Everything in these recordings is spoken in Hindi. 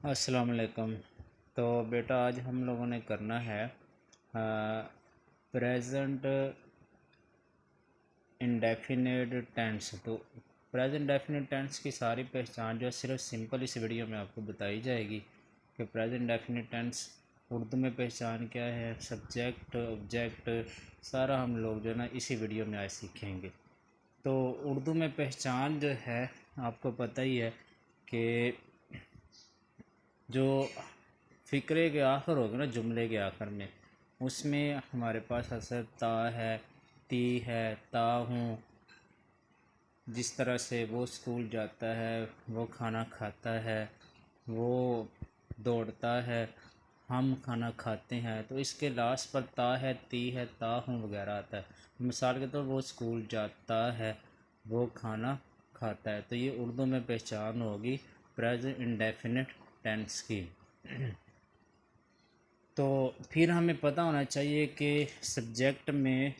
अस्सलाम वालेकुम। तो बेटा आज हम लोगों ने करना है प्रेजेंट इंडेफिनिट टेंस। तो प्रेजेंट इंडेफिनिट टेंस की सारी पहचान जो है सिर्फ सिंपल इस वीडियो में आपको बताई जाएगी कि प्रेजेंट इंडेफिनिट टेंस उर्दू में पहचान क्या है, सब्जेक्ट ऑब्जेक्ट सारा हम लोग जो है ना इसी वीडियो में आज सीखेंगे। तो उर्दू में पहचान जो है आपको पता ही है कि जो फ़िक्रे के आखिर होगा ना, जुमले के आखिर में, उसमें हमारे पास असर ता है, ती है, ता हूँ। जिस तरह से वो स्कूल जाता है, वो खाना खाता है, वो दौड़ता है, हम खाना खाते हैं, तो इसके लास्ट पर ता है, ती है, ता हूँ वगैरह आता है। मिसाल के तौर वो स्कूल जाता है, वो खाना खाता है। तो ये उर्दू में पहचान होगी प्रेजेंट इंडेफिनिट टेंस की। तो फिर हमें पता होना चाहिए कि सब्जेक्ट में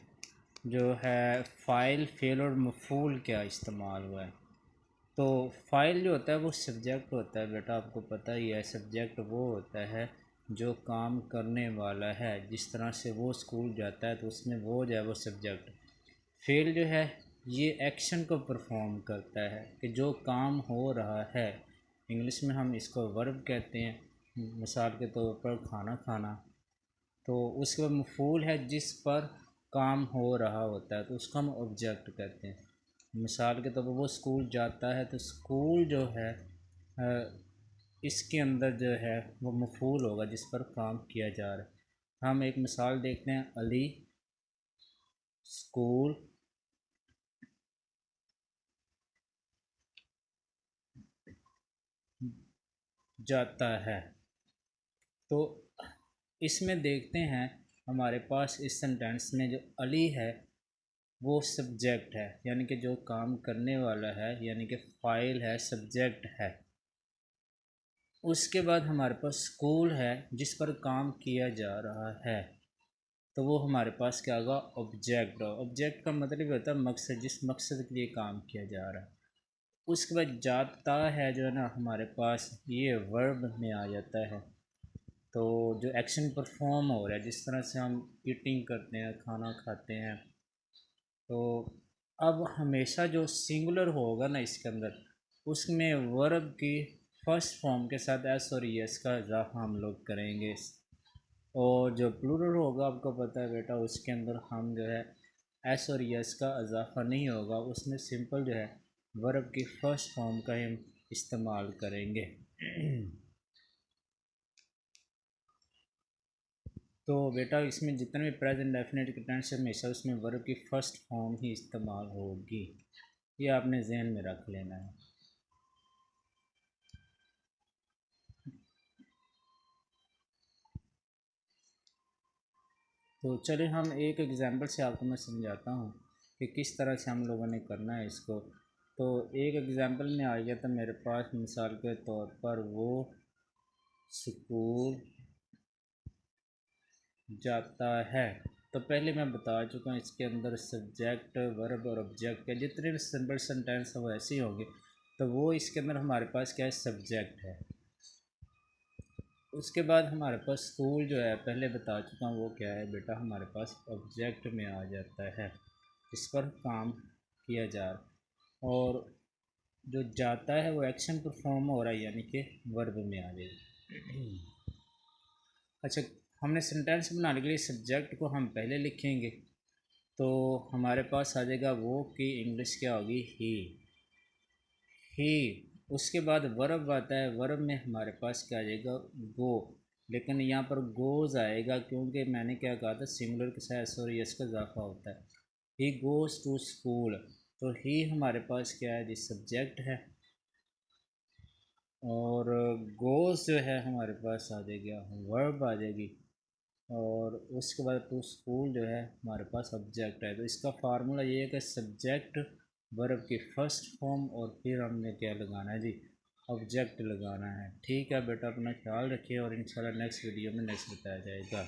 जो है फ़ाइल, फ़ेल और मफ़ूल क्या इस्तेमाल हुआ है। तो फ़ाइल जो होता है वो सब्जेक्ट होता है बेटा, आपको पता ही है। सब्जेक्ट वो होता है जो काम करने वाला है। जिस तरह से वो स्कूल जाता है तो उसमें वो जो है वो सब्जेक्ट। फ़ेल जो है ये एक्शन को परफॉर्म करता है कि जो काम हो रहा है। इंग्लिश में हम इसको वर्ब कहते हैं। मिसाल के तौर पर खाना खाना। तो उसके बाद मफूल है जिस पर काम हो रहा होता है, तो उसको हम ऑब्जेक्ट कहते हैं। मिसाल के तौर पर वो स्कूल जाता है, तो स्कूल जो है इसके अंदर जो है वो मफूल होगा जिस पर काम किया जा रहा है। हम एक मिसाल देखते हैं, अली स्कूल जाता है। तो इसमें देखते हैं हमारे पास इस सेंटेंस में जो अली है वो सब्जेक्ट है, यानी कि जो काम करने वाला है, यानी कि फ़ाइल है, सब्जेक्ट है। उसके बाद हमारे पास स्कूल है जिस पर काम किया जा रहा है, तो वो हमारे पास क्या होगा, ऑब्जेक्ट। ऑब्जेक्ट का मतलब होता है मकसद, जिस मकसद के लिए काम किया जा रहा है। उसके बाद जाता है जो है ना हमारे पास, ये वर्ब में आ जाता है। तो जो एक्शन परफॉर्म हो रहा है, जिस तरह से हम ईटिंग करते हैं, खाना खाते हैं, तो अब हमेशा जो सिंगुलर होगा ना इसके अंदर, उसमें वर्ब की फर्स्ट फॉर्म के साथ एस और यस का इजाफा हम लोग करेंगे। और जो प्लूरल होगा आपको पता है बेटा, उसके अंदर हम जो है एस और यस का इजाफा नहीं होगा, उसमें सिंपल जो है वर्ब की फर्स्ट फॉर्म का हम इस्तेमाल करेंगे। तो बेटा इसमें जितने भी प्रेजेंट डेफिनेट के टेंस है हमेशा उसमें वर्ब की फ़र्स्ट फॉर्म ही इस्तेमाल होगी। ये आपने जहन में रख लेना है। तो चलिए हम एक एग्ज़ाम्पल से आपको मैं समझाता हूँ कि किस तरह से हम लोगों ने करना है इसको। तो एक एग्ज़ाम्पल में आ गया था मेरे पास, मिसाल के तौर पर वो स्कूल जाता है। तो पहले मैं बता चुका हूँ इसके अंदर सब्जेक्ट, वर्ब और ऑब्जेक्ट के जितने भी सिंपल सेंटेंस हैं वो ऐसे ही होंगे। तो वो इसके अंदर हमारे पास क्या है, सब्जेक्ट है। उसके बाद हमारे पास स्कूल जो है पहले बता चुका हूँ वो क्या है बेटा, हमारे पास ऑब्जेक्ट में आ जाता है, इस पर काम किया जा रहा। और जो जाता है वो एक्शन परफॉर्म हो रहा है, यानी कि वर्ब में आ जाएगा। अच्छा, हमने सेंटेंस बनाने के लिए सब्जेक्ट को हम पहले लिखेंगे, तो हमारे पास आ जाएगा वो की इंग्लिश क्या होगी, ही। उसके बाद वर्ब आता है, वर्ब में हमारे पास क्या आ जाएगा, गो। लेकिन यहाँ पर गोज़ आएगा क्योंकि मैंने क्या कहा था, सिंगुलर के साथ एस और यस का इजाफा होता है। ही गोज़ टू स्कूल, तो ही हमारे पास क्या है जी, सब्जेक्ट है। और गोज़ जो है हमारे पास आ जाएगा, वर्ब आ जाएगी। और उसके बाद टू स्कूल जो है हमारे पास ऑब्जेक्ट है। तो इसका फार्मूला ये है कि सब्जेक्ट वर्ब की फ़र्स्ट फॉर्म और फिर हमने क्या लगाना है जी, ऑब्जेक्ट लगाना है। ठीक है बेटा, अपना ख्याल रखिए और इंशाल्लाह नेक्स्ट वीडियो में नेक्स्ट बताया जाएगा।